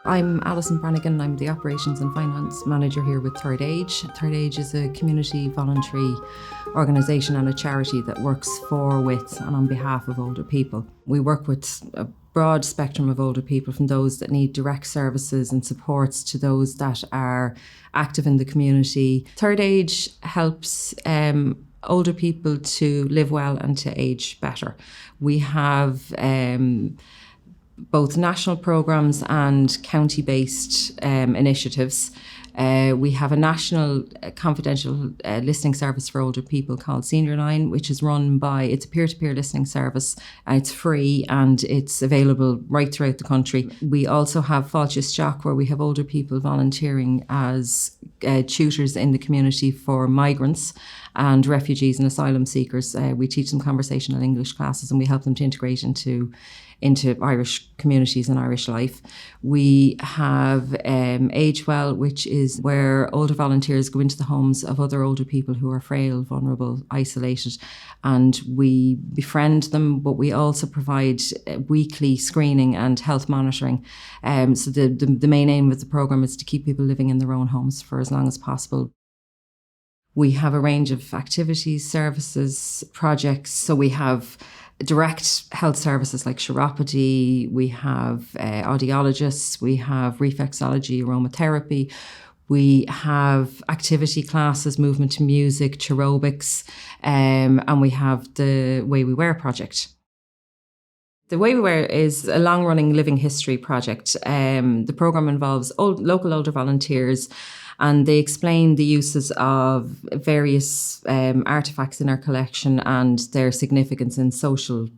I'm Alison Brannigan. I'm the Operations and Finance Manager here with Third Age. Third Age is a community voluntary organisation and a charity that works for, with and on behalf of older people. We work with a broad spectrum of older people, from those that need direct services and supports to those that are active in the community. Third Age helps older people to live well and to age better. We have both national programmes and county-based initiatives. We have a national confidential listening service for older people called Senior Line, which is run by, it's a peer-to-peer listening service. It's free and it's available right throughout the country. We also have Fáilte Isteach, where we have older people volunteering as tutors in the community for migrants and refugees and asylum seekers. We teach them conversational English classes and we help them to integrate into Irish communities and Irish life. We have Age Well, which is where older volunteers go into the homes of other older people who are frail, vulnerable, isolated, and we befriend them, but we also provide weekly screening and health monitoring. So the main aim of the programme is to keep people living in their own homes for as long as possible. We have a range of activities, services, projects. So we have direct health services like chiropody, we have audiologists, we have reflexology, aromatherapy, we have activity classes, movement to music, cherobics, and we have the Way We Wear project. The Way We Wear is a long-running living history project. The programme involves local older volunteers, and they explain the uses of various artefacts in our collection and their significance in social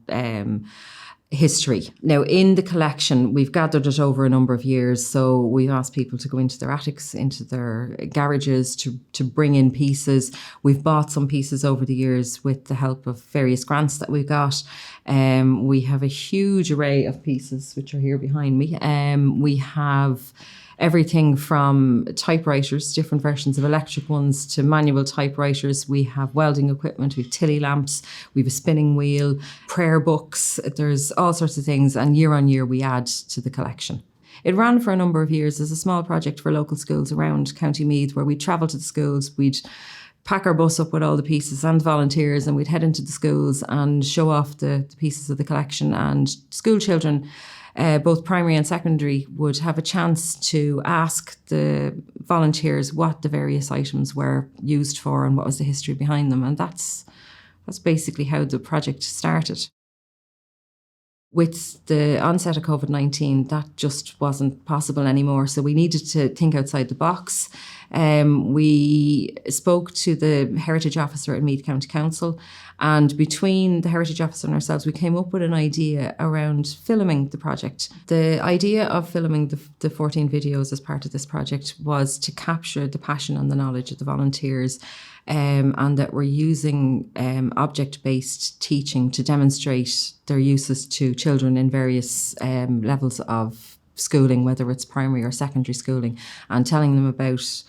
history. Now, in the collection, we've gathered it over a number of years, so we've asked people to go into their attics, into their garages to bring in pieces. We've bought some pieces over the years with the help of various grants that we've got. We have a huge array of pieces, which are here behind me. We have everything from typewriters, different versions of electric ones, to manual typewriters. We have welding equipment, we have Tilly lamps, we have a spinning wheel, prayer books. There's all sorts of things, and year on year we add to the collection. It ran for a number of years as a small project for local schools around County Meath, where we'd travel to the schools, we'd pack our bus up with all the pieces and volunteers, and we'd head into the schools and show off the pieces of the collection. And school children, both primary and secondary, would have a chance to ask the volunteers what the various items were used for and what was the history behind them. And that's basically how the project started. With the onset of COVID-19, that just wasn't possible anymore. So we needed to think outside the box. We spoke to the Heritage Officer at Meath County Council, and between the Heritage Officer and ourselves, we came up with an idea around filming the project. The idea of filming the 14 videos as part of this project was to capture the passion and the knowledge of the volunteers, and that we're using object-based teaching to demonstrate their uses to children in various levels of schooling, whether it's primary or secondary schooling, and telling them about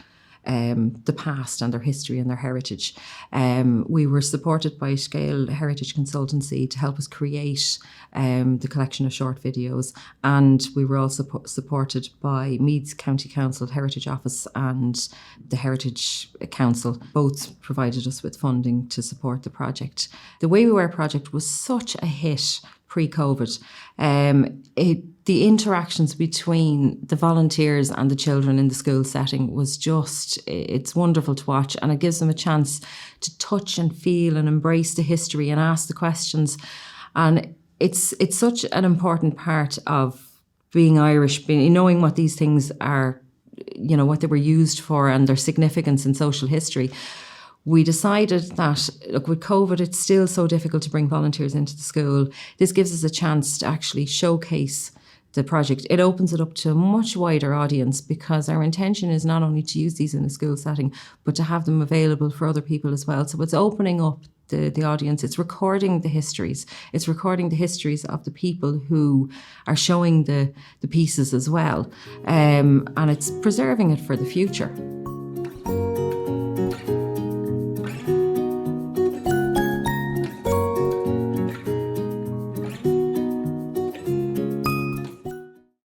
the past and their history and their heritage. We were supported by Scale Heritage Consultancy to help us create the collection of short videos, and we were also supported by Meath County Council Heritage Office and the Heritage Council. Both provided us with funding to support the project. The Way We Wear project was such a hit pre-COVID. The interactions between the volunteers and the children in the school setting was it's wonderful to watch, and it gives them a chance to touch and feel and embrace the history and ask the questions. And it's such an important part of being Irish, knowing what these things are, what they were used for and their significance in social history. We decided that, with COVID, it's still so difficult to bring volunteers into the school. This gives us a chance to actually showcase the project. It opens it up to a much wider audience, because our intention is not only to use these in a school setting, but to have them available for other people as well. So it's opening up the audience. It's recording the histories. It's recording the histories of the people who are showing the pieces as well. And it's preserving it for the future.